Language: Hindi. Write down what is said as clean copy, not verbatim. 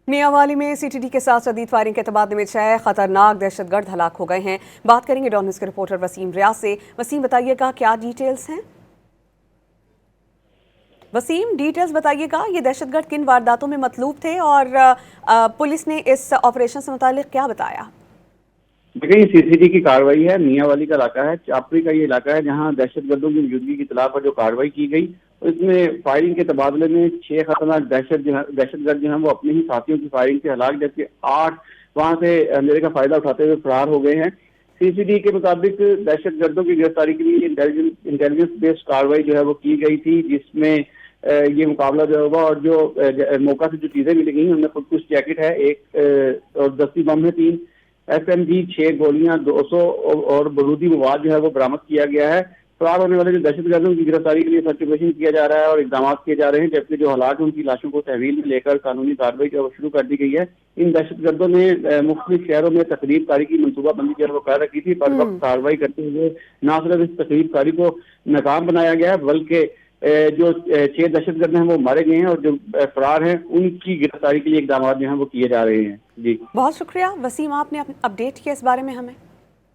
मियांवाली में सीटीडी के साथ शदीद फायरिंग के तबादले में 6 खतरनाक दहशतगर्द हलाक हो गए हैं। बात करेंगे डॉन न्यूज़ के रिपोर्टर वसीम रियाज से। वसीम, बताइएगा क्या डिटेल्स हैं? वसीम, डिटेल्स बताइएगा, ये दहशतगर्द किन वारदातों में मतलूब थे और पुलिस ने इस ऑपरेशन से मुतालिक क्या बताया? देखिए, ये सीसीडी की कार्रवाई है। मियांवाली का इलाका है, चापरी का ये इलाका है, जहां दहशतगर्दों की मौजूदगी की इत्तला पर जो कार्रवाई की गई, इसमें फायरिंग के तबादले में 6 खतरनाक दहशतगर्द जो हैं वो अपने ही साथियों की फायरिंग से हलाक, जबकि 8 वहां से अंधेरे का फायदा उठाते हुए फरार हो गए हैं। सीसीडी के मुताबिक दहशतगर्दों की गिरफ्तारी के लिए इंटेलिजेंस बेस्ड कार्रवाई जो है वो की गई थी, जिसमें ये मुकाबला जो होगा और जो मौका से जो चीजें मिली गई उनमें खुद कुछ जैकेट है, एक और दस्ती बम है, 3 SMG, 6 गोलियां, 200 और बारूदी मवाद जो है वो बरामद किया गया है। फरार होने वाले जो दहशतगर्दों की गिरफ्तारी के लिए सर्च ऑपरेशन किया जा रहा है और इकदाम किए जा रहे हैं, जबकि जो हालात उनकी लाशों को तहवील में लेकर कानूनी कार्रवाई जो शुरू कर दी गई है। इन दहशतगर्दों ने मुख्तलिफ शहरों में तकरीब कारी की मनसूबाबंदी जो है वो कर रखी थी, पर वक्त कार्रवाई करते हुए न सिर्फ इस तकरीब कारी को नाकाम बनाया गया है, बल्कि जो 6 दहशतगर्द हैं वो मारे गए हैं और जो फरार हैं उनकी गिरफ्तारी के लिए इकदाम जो हैं वो किए जा रहे हैं। जी, बहुत शुक्रिया वसीम, आपने अपडेट किया इस बारे में हमें।